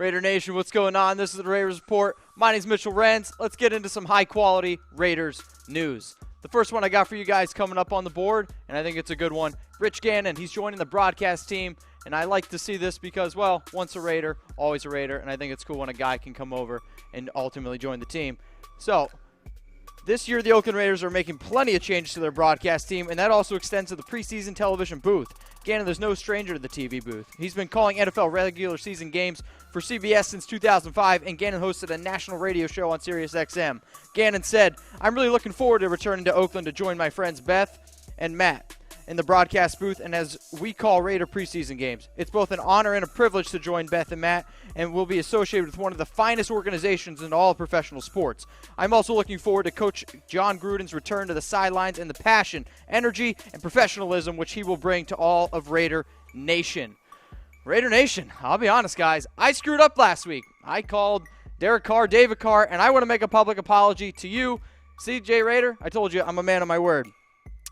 Raider Nation, what's going on? This is the Raiders Report. My name is Mitchell Renz. Let's get into some high-quality Raiders news. The first one I got for you guys coming up on the board, and I think it's a good one. Rich Gannon, he's joining the broadcast team, and I like to see this because, well, once a Raider, always a Raider, and I think it's cool when a guy can come over and ultimately join the team. So, this year the Oakland Raiders are making plenty of changes to their broadcast team, and that also extends to the preseason television booth. Gannon, there's no stranger to the TV booth. He's been calling NFL regular season games for CBS since 2005, and Gannon hosted a national radio show on SiriusXM. Gannon said, "I'm really looking forward to returning to Oakland to join my friends Beth and Matt in the broadcast booth, and as we call Raider preseason games. It's both an honor and a privilege to join Beth and Matt, and we'll be associated with one of the finest organizations in all of professional sports. I'm also looking forward to Coach Jon Gruden's return to the sidelines and the passion, energy, and professionalism which he will bring to all of Raider Nation." Raider Nation, I'll be honest, guys. I screwed up last week. I called Derek Carr, David Carr, and I want to make a public apology to you, CJ Raider. I told you I'm a man of my word.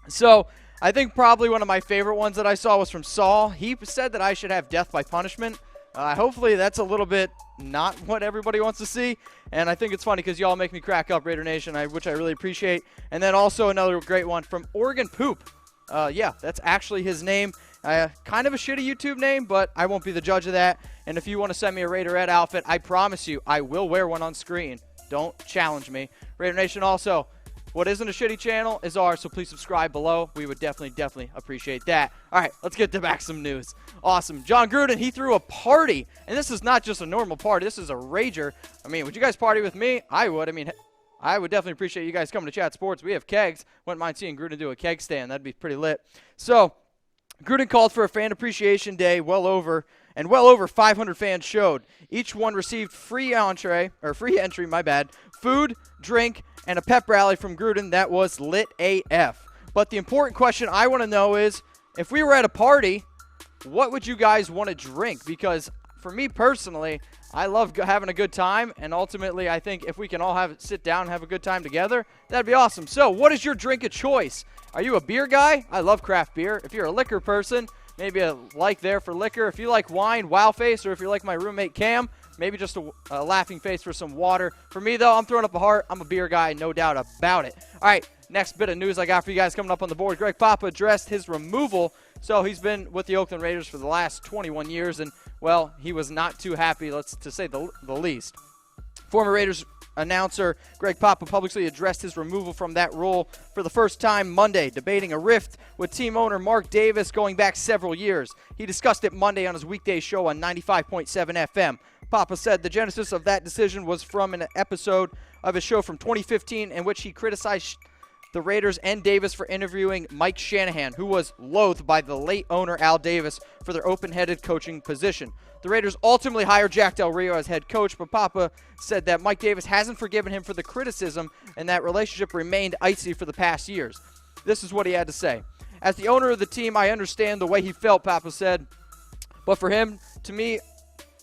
So, I think probably one of my favorite ones that I saw was from Saul. He said that I should have death by punishment. Hopefully that's a little bit not what everybody wants to see. And I think it's funny because y'all make me crack up, Raider Nation, which I really appreciate. And then also another great one from Oregon Poop. Yeah, that's actually his name. Kind of a shitty YouTube name, but I won't be the judge of that. And if you want to send me a Raiderette outfit, I promise you I will wear one on screen. Don't challenge me. Raider Nation also, what isn't a shitty channel is ours, so please subscribe below. We would definitely appreciate that. All right, let's get to back some news. Awesome. Jon Gruden, he threw a party, and this is not just a normal party. This is a rager. I mean, would you guys party with me? I would. I mean, I would definitely appreciate you guys coming to Chat Sports. We have kegs. Wouldn't mind seeing Gruden do a keg stand. That'd be pretty lit. So, Gruden called for a fan appreciation day, well over 500 fans showed. Each one received free entry, food, drink, and a pep rally from Gruden that was lit AF. But the important question I want to know is, if we were at a party, what would you guys want to drink? Because for me personally, I love having a good time, and ultimately I think if we can all sit down and have a good time together, that'd be awesome. So what is your drink of choice? Are you a beer guy? I love craft beer. If you're a liquor person, maybe a like there for liquor. If you like wine, wow face, or if you're like my roommate Cam, maybe just a laughing face for some water. For me, though, I'm throwing up a heart. I'm a beer guy, no doubt about it. All right, next bit of news I got for you guys coming up on the board. Greg Papa addressed his removal. So he's been with the Oakland Raiders for the last 21 years, and, well, he was not too happy, to say the least. Former Raiders announcer Greg Papa publicly addressed his removal from that role for the first time Monday, debating a rift with team owner Mark Davis going back several years. He discussed it Monday on his weekday show on 95.7 FM. Papa said the genesis of that decision was from an episode of his show from 2015 in which he criticized the Raiders and Davis for interviewing Mike Shanahan, who was loathed by the late owner Al Davis for their open-headed coaching position. The Raiders ultimately hired Jack Del Rio as head coach, but Papa said that Mike Davis hasn't forgiven him for the criticism and that relationship remained icy for the past years. This is what he had to say. "As the owner of the team, I understand the way he felt," Papa said. "But for him, to me,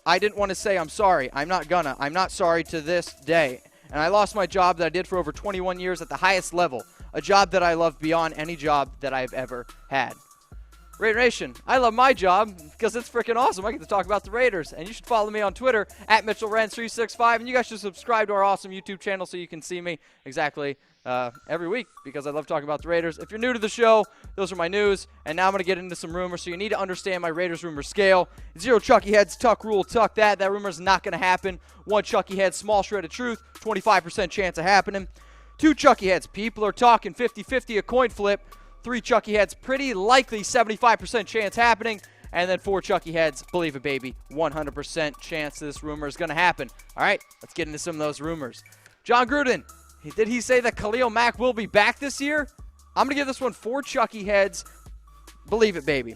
I didn't want to say I'm sorry. I'm not sorry to this day. And I lost my job that I did for over 21 years at the highest level, a job that I love beyond any job that I've ever had." Raider Nation, I love my job because it's freaking awesome. I get to talk about the Raiders. And you should follow me on Twitter at MitchellRenz365. And you guys should subscribe to our awesome YouTube channel so you can see me exactly every week because I love talking about the Raiders. If you're new to the show, those are my news. And now I'm going to get into some rumors. So you need to understand my Raiders rumor scale. 0 Chucky heads, tuck rule, tuck that. That rumor is not going to happen. 1 Chucky head, small shred of truth, 25% chance of happening. 2 Chucky heads, people are talking 50-50, a coin flip. 3 Chucky heads, pretty likely 75% chance happening. And then 4 Chucky heads, believe it, baby, 100% chance this rumor is going to happen. All right, let's get into some of those rumors. Jon Gruden, did he say that Khalil Mack will be back this year? I'm going to give this one 4 Chucky heads, believe it, baby.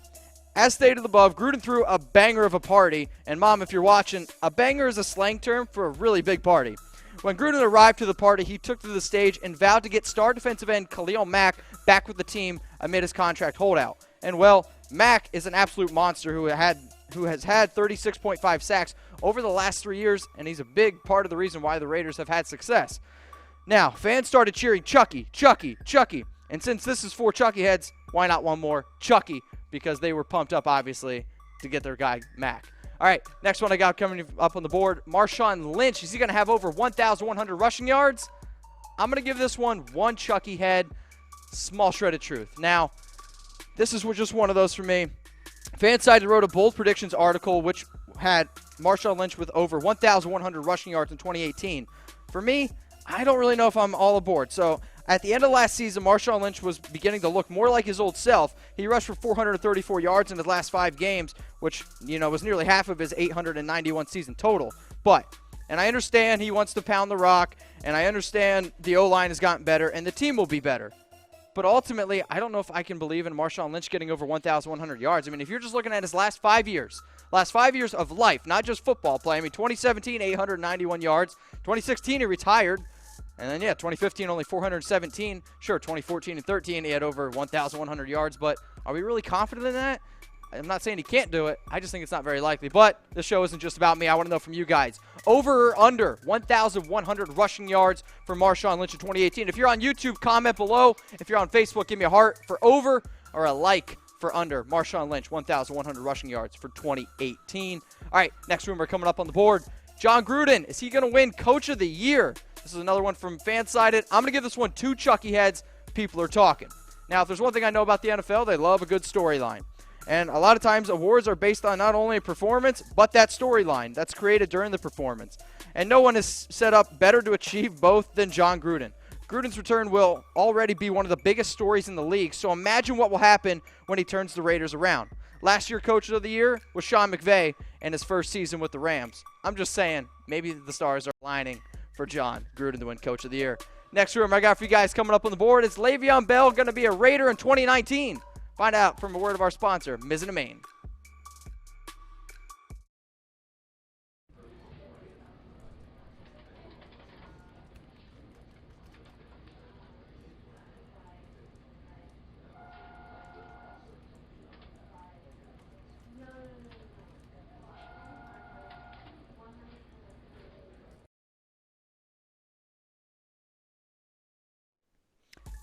As stated above, Gruden threw a banger of a party. And, Mom, if you're watching, a banger is a slang term for a really big party. When Gruden arrived to the party, he took to the stage and vowed to get star defensive end Khalil Mack back with the team amid his contract holdout. And, well, Mack is an absolute monster who has had 36.5 sacks over the last 3 years, and he's a big part of the reason why the Raiders have had success. Now, fans started cheering Chucky, Chucky, Chucky. And since this is 4 Chucky heads, why not one more Chucky? Because they were pumped up, obviously, to get their guy Mack. All right, next one I got coming up on the board, Marshawn Lynch. Is he going to have over 1,100 rushing yards? I'm going to give this one Chucky head, small shred of truth. Now, this is just one of those for me. Fansided wrote a bold predictions article which had Marshawn Lynch with over 1,100 rushing yards in 2018. For me, I don't really know if I'm all aboard. So at the end of last season, Marshawn Lynch was beginning to look more like his old self. He rushed for 434 yards in his last 5 games, which, was nearly half of his 891 season total. And I understand he wants to pound the rock, and I understand the O-line has gotten better, and the team will be better. But ultimately, I don't know if I can believe in Marshawn Lynch getting over 1,100 yards. I mean, if you're just looking at his last 5 years of life, not just football play. 2017, 891 yards. 2016, he retired. And then, 2015, only 417. Sure, 2014 and 13, he had over 1,100 yards. But are we really confident in that? I'm not saying he can't do it. I just think it's not very likely. But the show isn't just about me. I want to know from you guys. Over or under 1,100 rushing yards for Marshawn Lynch in 2018. If you're on YouTube, comment below. If you're on Facebook, give me a heart for over or a like for under. Marshawn Lynch, 1,100 rushing yards for 2018. All right, next rumor coming up on the board. Jon Gruden, is he going to win Coach of the Year? This is another one from Fansided. I'm going to give this one 2 Chucky heads. People are talking. Now, if there's one thing I know about the NFL, they love a good storyline. And a lot of times awards are based on not only performance, but that storyline that's created during the performance. And no one is set up better to achieve both than Jon Gruden. Gruden's return will already be one of the biggest stories in the league, so imagine what will happen when he turns the Raiders around. Last year, Coach of the Year was Sean McVay in his first season with the Rams. I'm just saying, maybe the stars are aligning for Jon Gruden to win Coach of the Year. Next rumor I got for you guys coming up on the board is Le'Veon Bell going to be a Raider in 2019. Find out from a word of our sponsor, Mizzen & Main.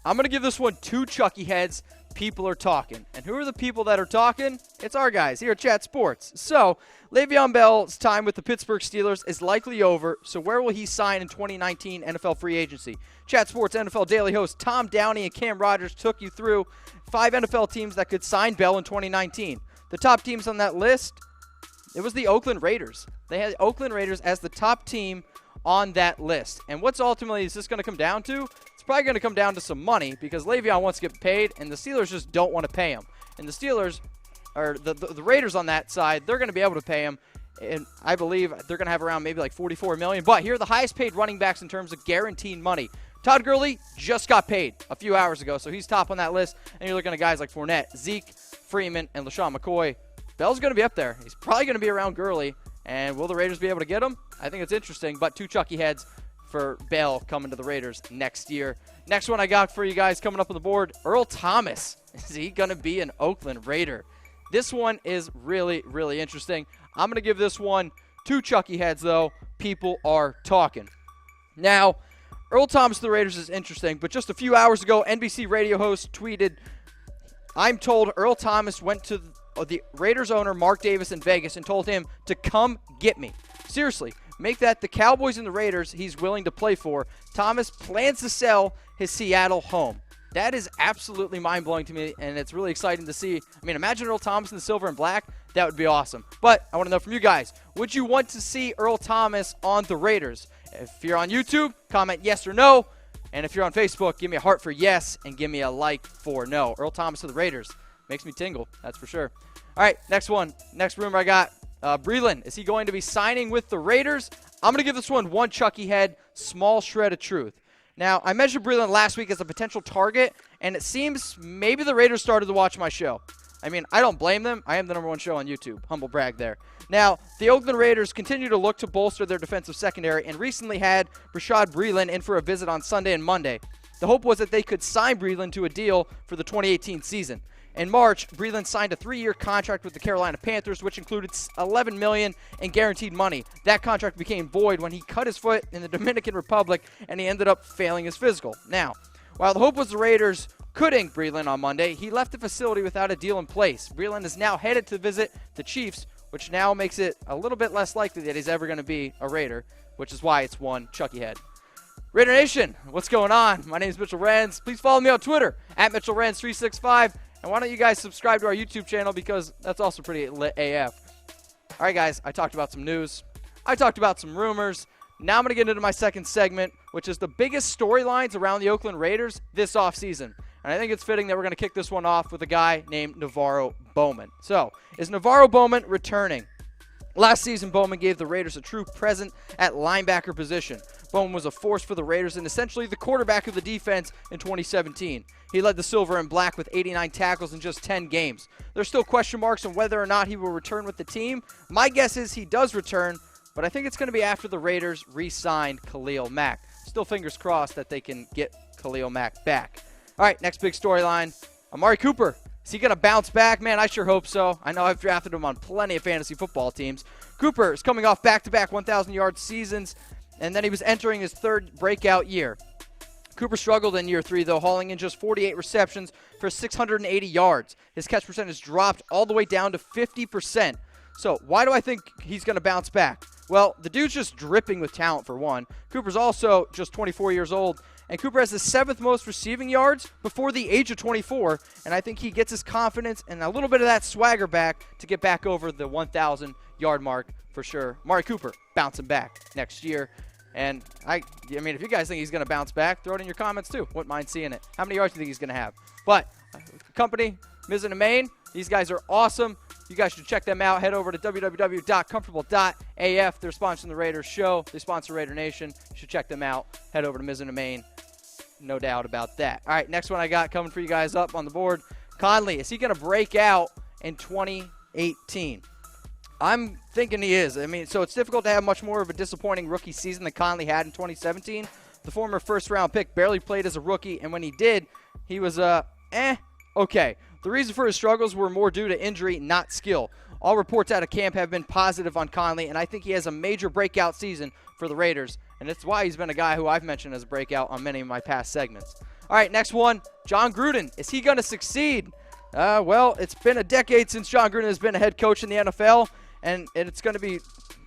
I'm going to give this one 2 Chucky heads. People are talking. And who are the people that are talking? It's our guys here at Chat Sports. So, Le'Veon Bell's time with the Pittsburgh Steelers is likely over, so where will he sign in 2019 NFL free agency? Chat Sports NFL Daily hosts Tom Downey and Cam Rogers took you through 5 NFL teams that could sign Bell in 2019. The top teams on that list, it was the Oakland Raiders. They had the Oakland Raiders as the top team on that list. And what's ultimately is this going to come down to? It's probably going to come down to some money because Le'Veon wants to get paid, and the Steelers just don't want to pay him. And the Steelers, or the Raiders on that side, they're going to be able to pay him. And I believe they're going to have around maybe like $44 million. But here are the highest paid running backs in terms of guaranteed money. Todd Gurley just got paid a few hours ago, so he's top on that list. And you're looking at guys like Fournette, Zeke, Freeman, and LaShawn McCoy. Bell's going to be up there. He's probably going to be around Gurley. And will the Raiders be able to get him? I think it's interesting, but 2 Chucky heads for Bell coming to the Raiders next year. Next one I got for you guys coming up on the board, Earl Thomas. Is he going to be an Oakland Raider? This one is really, really interesting. I'm going to give this one 2 Chucky heads, though. People are talking. Now, Earl Thomas to the Raiders is interesting, but just a few hours ago, NBC radio host tweeted, I'm told Earl Thomas went to the Raiders owner, Mark Davis, in Vegas and told him to come get me. Seriously, make that the Cowboys and the Raiders he's willing to play for. Thomas plans to sell his Seattle home. That is absolutely mind-blowing to me, and it's really exciting to see. I mean, imagine Earl Thomas in the silver and black. That would be awesome. But I want to know from you guys, would you want to see Earl Thomas on the Raiders? If you're on YouTube, comment yes or no. And if you're on Facebook, give me a heart for yes and give me a like for no. Earl Thomas to the Raiders. Makes me tingle, that's for sure. All right, next one. Next rumor I got. Breeland, is he going to be signing with the Raiders? I'm going to give this one Chucky head, small shred of truth. Now, I mentioned Breeland last week as a potential target, and it seems maybe the Raiders started to watch my show. I mean, I don't blame them. I am the #1 show on YouTube. Humble brag there. Now, the Oakland Raiders continue to look to bolster their defensive secondary and recently had Bashaud Breeland in for a visit on Sunday and Monday. The hope was that they could sign Breeland to a deal for the 2018 season. In March, Breeland signed a 3-year contract with the Carolina Panthers, which included $11 million in guaranteed money. That contract became void when he cut his foot in the Dominican Republic, and he ended up failing his physical. Now, while the hope was the Raiders could ink Breeland on Monday, he left the facility without a deal in place. Breeland is now headed to visit the Chiefs, which now makes it a little bit less likely that he's ever going to be a Raider, which is why it's one Chucky Head. Raider Nation, what's going on? My name is Mitchell Renz. Please follow me on Twitter at MitchellRenz365. And why don't you guys subscribe to our YouTube channel, because that's also pretty lit AF. All right, guys, I talked about some news. I talked about some rumors. Now I'm going to get into my second segment, which is the biggest storylines around the Oakland Raiders this offseason. And I think it's fitting that we're going to kick this one off with a guy named NaVorro Bowman. So, is NaVorro Bowman returning? Last season, Bowman gave the Raiders a true presence at linebacker position. Bowman was a force for the Raiders and essentially the quarterback of the defense in 2017. He led the Silver and Black with 89 tackles in just 10 games. There's still question marks on whether or not he will return with the team. My guess is he does return, but I think it's going to be after the Raiders re-sign Khalil Mack. Still fingers crossed that they can get Khalil Mack back. All right, next big storyline, Amari Cooper. Is he going to bounce back? Man, I sure hope so. I know I've drafted him on plenty of fantasy football teams. Cooper is coming off back-to-back 1,000-yard seasons, and then he was entering his third breakout year. Cooper struggled in year 3, though, hauling in just 48 receptions for 680 yards. His catch percentage dropped all the way down to 50%. So why do I think he's going to bounce back? Well, the dude's just dripping with talent, for one. Cooper's also just 24 years old, and Cooper has the 7th most receiving yards before the age of 24, and I think he gets his confidence and a little bit of that swagger back to get back over the 1,000-yard mark for sure. Amari Cooper bouncing back next year. And I mean, if you guys think he's going to bounce back, throw it in your comments too. Wouldn't mind seeing it. How many yards do you think he's going to have? But company, Mizzen and Maine, these guys are awesome. You guys should check them out. Head over to www.comfortable.af. They're sponsoring the Raiders show. They sponsor Raider Nation. You should check them out. Head over to Mizzen and Maine. No doubt about that. All right, next one I got coming for you guys up on the board. Conley, is he going to break out in 2018? I'm thinking he is. I mean, so it's difficult to have much more of a disappointing rookie season than Conley had in 2017. The former first-round pick barely played as a rookie, and when he did, he was, okay. The reason for his struggles were more due to injury, not skill. All reports out of camp have been positive on Conley, and I think he has a major breakout season for the Raiders, and it's why he's been a guy who I've mentioned as a breakout on many of my past segments. All right, next one, Jon Gruden. Is he going to succeed? Well, it's been a decade since Jon Gruden has been a head coach in the NFL, and it's going to be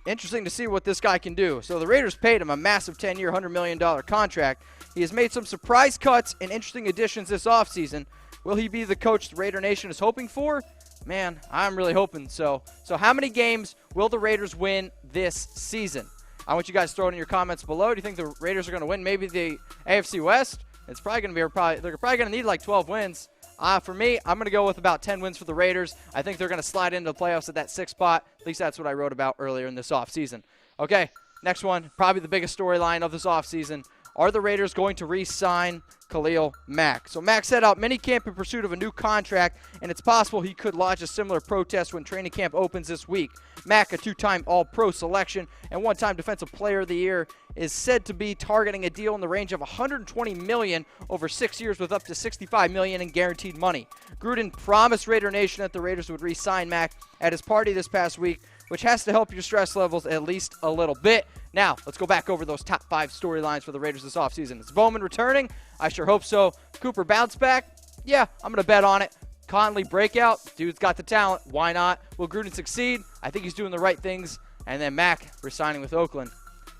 interesting to see what this guy can do. So the Raiders paid him a massive 10-year, $100 million contract. He has made some surprise cuts and interesting additions this offseason. Will he be the coach the Raider Nation is hoping for? Man, I'm really hoping so. So how many games will the Raiders win this season? I want you guys to throw it in your comments below. Do you think the Raiders are going to win maybe the AFC West? It's probably going to be they're probably going to need like 12 wins. For me, I'm going to go with about 10 wins for the Raiders. I think they're going to slide into the playoffs at that 6th spot. At least that's what I wrote about earlier in this offseason. Okay, next one, probably the biggest storyline of this offseason. Are the Raiders going to re-sign Khalil Mack? So Mack set out minicamp in pursuit of a new contract, and it's possible he could lodge a similar protest when training camp opens this week. Mack, a 2-time All-Pro selection and 1-time Defensive Player of the Year, is said to be targeting a deal in the range of $120 million over 6 years with up to $65 million in guaranteed money. Gruden promised Raider Nation that the Raiders would re-sign Mack at his party this past week, which has to help your stress levels at least a little bit. Now, let's go back over those top 5 storylines for the Raiders this offseason. Is Bowman returning? I sure hope so. Cooper bounce back? Yeah, I'm going to bet on it. Conley breakout? Dude's got the talent. Why not? Will Gruden succeed? I think he's doing the right things. And then Mack resigning with Oakland.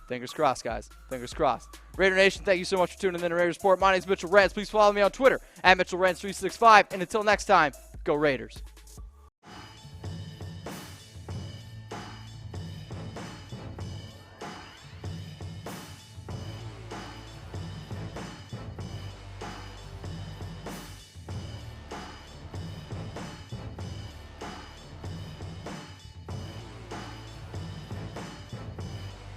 Fingers crossed, guys. Fingers crossed. Raider Nation, thank you so much for tuning in to Raiders Report. My name is Mitchell Renz. Please follow me on Twitter at MitchellRenz365. And until next time, go Raiders.